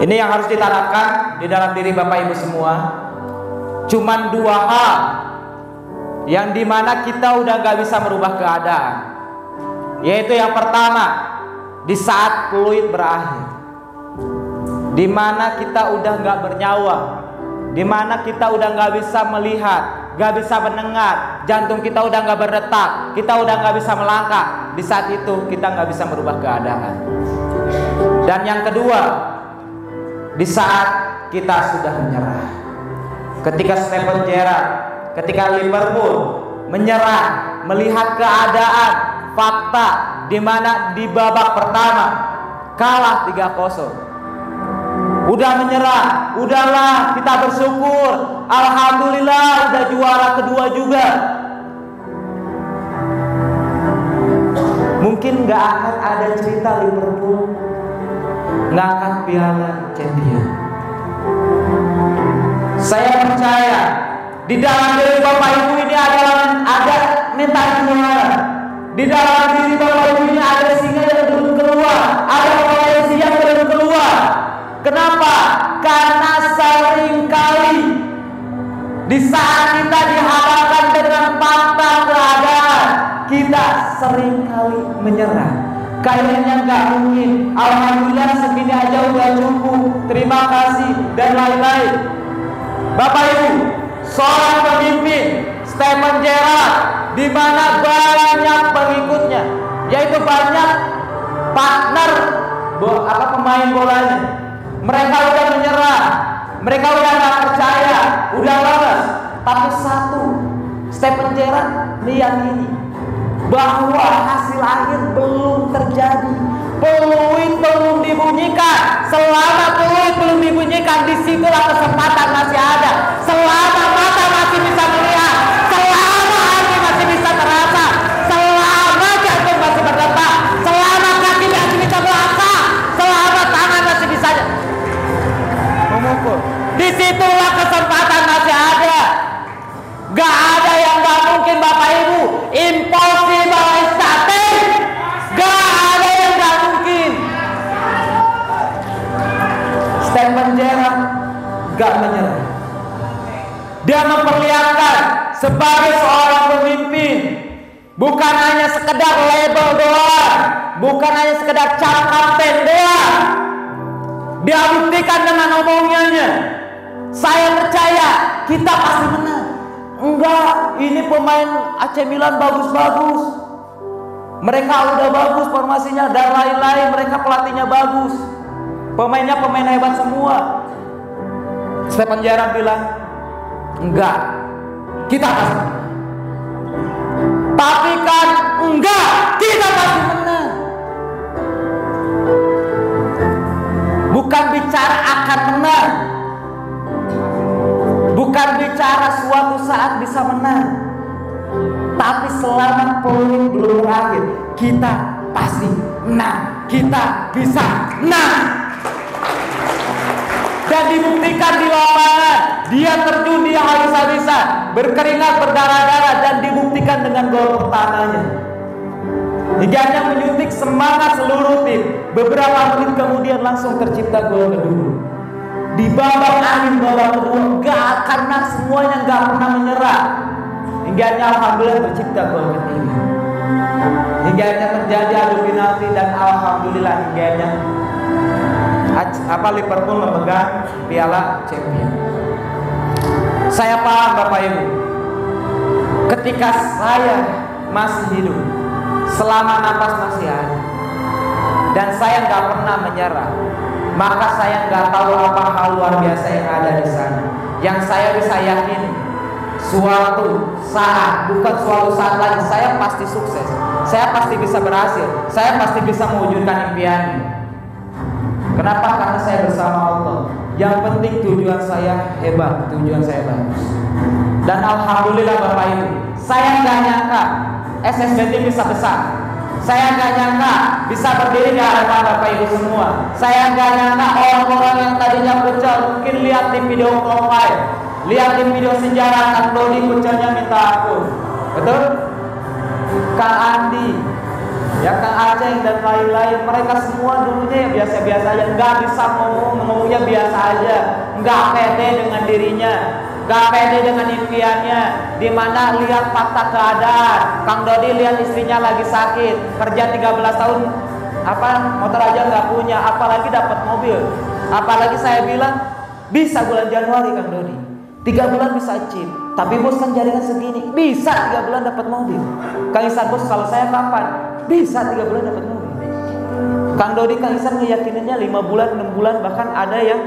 Ini yang harus ditanamkan di dalam diri Bapak Ibu semua. Cuman dua hal yang dimana kita udah gak bisa merubah keadaan, yaitu yang pertama, di saat fluid berakhir, dimana kita udah gak bernyawa, dimana kita udah gak bisa melihat, gak bisa mendengar, jantung kita udah gak berdetak, kita udah gak bisa melangkah. Di saat itu kita gak bisa merubah keadaan. Dan yang kedua, di saat kita sudah menyerah. Ketika Steven Gerrard, ketika Liverpool menyerah melihat keadaan, fakta di mana di babak pertama kalah 3-0. Udah menyerah, udahlah kita bersyukur, alhamdulillah udah juara kedua juga. Mungkin gak akan ada cerita Liverpool nggak akan piala champion. Saya percaya di dalam diri Bapak Ibu ini ada mental juara. Di dalam diri Bapak Ibu ini ada singa yang belum keluar, ada potensi yang belum keluar. Kenapa? Karena seringkali di saat kita dihadapkan dengan fakta keadaan, kita seringkali menyerah. Kayaknya nggak mungkin, alhamdulillah segini aja udah cukup, terima kasih, dan lain-lain. Bapak Ibu, seorang pemimpin Steven Gerrard, di mana banyak pengikutnya, yaitu banyak partner pemain bolanya. Mereka udah menyerah, mereka udah nggak percaya, udah lemes. Tapi satu, Steven Gerrard meyakini bahwa hasil akhir belum terjadi, peluit belum dibunyikan. Selama peluit belum dibunyikan, disitulah kesempatan masih ada. Selama mata masih bisa melihat, selama hati masih bisa terasa, selama jantung masih berdetak, selama kaki masih bisa melangkah, selama tangan masih bisa memukul, disitulah kesempatan masih ada. Gak ada yang gak mungkin Bapak Ibu. Impossible is nothing. Gak ada yang gak mungkin. Steven Gerrard gak menyerah. Dia memperlihatkan sebagai seorang pemimpin, bukan hanya sekedar label doang, bukan hanya sekedar cap kapten doang. Dia buktikan dengan omongannya. Saya percaya kita pasti menang. Enggak, ini pemain AC Milan bagus-bagus, mereka udah bagus formasinya dan lain-lain, mereka pelatihnya bagus, pemainnya pemain hebat semua. Steven Gerrard bilang, enggak, kita pasti menang. Tapi kan enggak, kita pasti menang. Bukan bicara akan menang, bukan bicara suatu saat bisa menang, tapi selama peluit belum berakhir, kita pasti menang, kita bisa menang. Dan dibuktikan di lapangan, dia terjun, dia habis-habisan, berkeringat, berdarah-darah, dan dibuktikan dengan gol pertamanya. Hingga menyuntik semangat seluruh tim. Beberapa menit kemudian langsung tercipta gol kedua. Di babak akhir babak kedua, karena semuanya nggak pernah menyerah. Hingga alhamdulillah tercipta gol ketiga. Hingga terjadi adu penalti dan alhamdulillah hingga Liverpool memegang piala champion. Saya paham Bapak Ibu, ketika saya masih hidup, selama napas masih ada, dan saya nggak pernah menyerah, maka saya nggak tahu apa hal luar biasa yang ada di sana. Yang saya bisa yakini, suatu saat, bukan suatu saat lagi, saya pasti sukses, saya pasti bisa berhasil, saya pasti bisa mewujudkan impiannya. Kenapa? Karena saya bersama Allah. Yang penting tujuan saya hebat, tujuan saya bagus. Dan alhamdulillah Bapak Ibu, saya nggak nyangka SSB Team bisa besar. Saya nggak nyangka bisa berdiri di hadapan Bapak Ibu semua. Saya nggak nyangka orang-orang yang tadinya kucel, mungkin lihat di video profile, lihat di video sejarah Kang Dodi kucelnya minta ampun. Betul? Kang Andi, ya Kang Aceh dan lain-lain. Mereka semua dulunya ya biasa-biasa aja, nggak bisa ngomongnya biasa aja, nggak pede dengan dirinya, nggak pede dengan impiannya. Dimana lihat fakta keadaan, Kang Dodi lihat istrinya lagi sakit, kerja 13 tahun, motor aja nggak punya, apalagi dapat mobil. Apalagi saya bilang bisa bulan Januari Kang Dodi 3 bulan bisa chip, tapi bos kan jaringan segini, bisa 3 bulan dapat mobil. Kang Ihsan, bos kalau saya kapan? Bisa 3 bulan dapat mobil. Kang Dodi, Kang Ihsan ngeyakininnya 5 bulan, 6 bulan, bahkan ada yang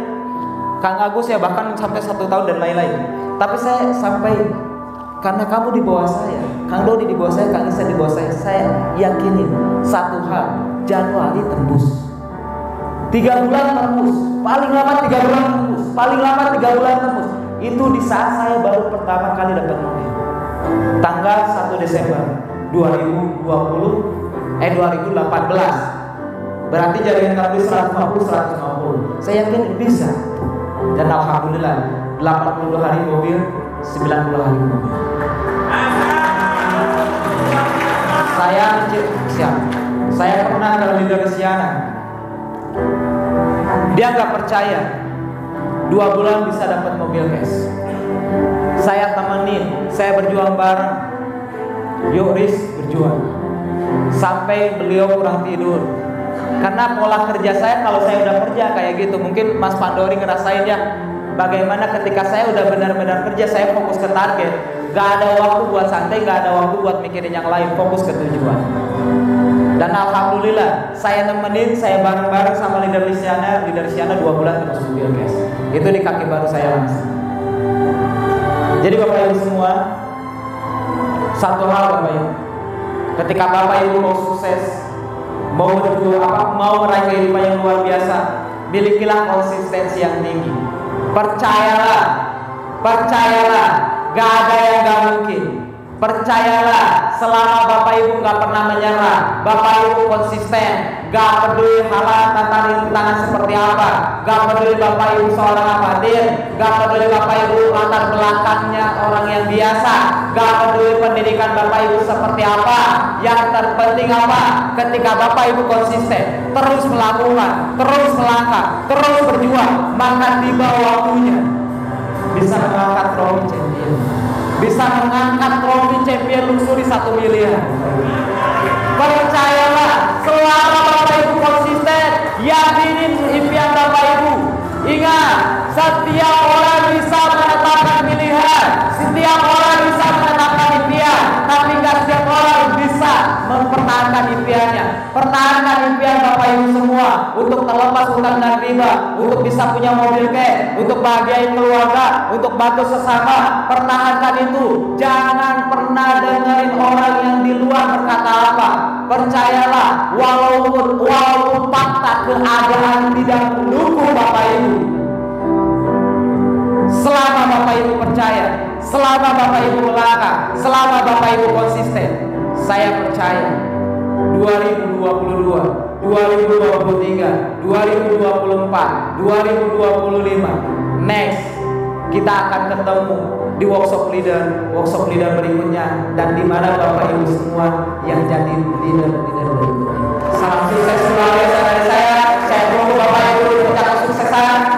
Kang Agus ya bahkan sampai 1 tahun dan lain-lain. Tapi saya sampai, karena kamu di bawah saya, Kang Dodi di bawah saya, Kang Ihsan di bawah saya yakinin satu hal, Januari tembus. 3 bulan tembus, paling lama 3 bulan tembus, paling lama 3 bulan tembus. Itu di saat saya baru pertama kali dapat mobil. Tanggal 1 Desember 2018. Berarti jaringan kami 150. Saya yakin bisa. Dan alhamdulillah 80 hari mobil, 90 hari mobil. Saya pernah ke leader Siana. Dia nggak percaya 2 bulan bisa dapat mobil cash. Saya temenin, saya berjuang bareng. Yuk Riz, berjuang. Sampai beliau kurang tidur. Karena pola kerja saya, kalau saya udah kerja kayak gitu, mungkin Mas Pandori ngerasain ya, bagaimana ketika saya udah benar-benar kerja, saya fokus ke target. Gak ada waktu buat santai, gak ada waktu buat mikirin yang lain, fokus ke tujuan. Dan alhamdulillah saya nemenin, saya bareng-bareng sama leader Siana 2 bulan terus mobil cash. Itu di kaki baru saya langsung. Jadi Bapak Ibu semua, satu hal Bapak Ibu, ketika Bapak Ibu mau sukses, mau meraih kehidupan yang luar biasa, milikilah konsistensi yang tinggi. Percayalah, gak ada yang gak mungkin. Percayalah, selama Bapak Ibu gak pernah menyerah, Bapak Ibu konsisten, gak peduli halangan tantangan seperti apa, gak peduli Bapak Ibu seorang apatir, gak peduli Bapak Ibu latar belakangnya orang yang biasa, gak peduli pendidikan Bapak Ibu seperti apa. Yang terpenting apa? Ketika Bapak Ibu konsisten, terus melakukan, terus melangkah, terus berjuang, maka tiba waktunya bisa mengangkat trofi champion, bisa mengangkat trofi champion luxury 1 miliar. Percayalah, selama Bapak Ibu konsisten, yakinin impian Bapak Ibu. Ingat, setiap orang bisa menetapkan pilihan, setiap orang bisa menetapkan impian, tapi gak setiap orang bisa mempertahankan impiannya. Pertahankan impian Bapak Ibu semua, untuk terlepas hutang dan riba, untuk bisa punya mobil cash, untuk bahagiain keluarga, untuk bantu sesama. Pertahankan itu. Jangan pernah dengerin orang yang di luar berkata apa. Percayalah, walaupun fakta keadaan tidak mendukung Bapak Ibu, selama Bapak Ibu percaya, selama Bapak Ibu melangkah, selama Bapak Ibu konsisten, saya percaya 2022, 2023, 2024, 2025 next kita akan ketemu di workshop leader berikutnya, dan di mana Bapak Ibu semua yang jadi leader berikutnya. Salam sukses selalu dari saya tunggu Bapak Ibu di puncak kesuksesan.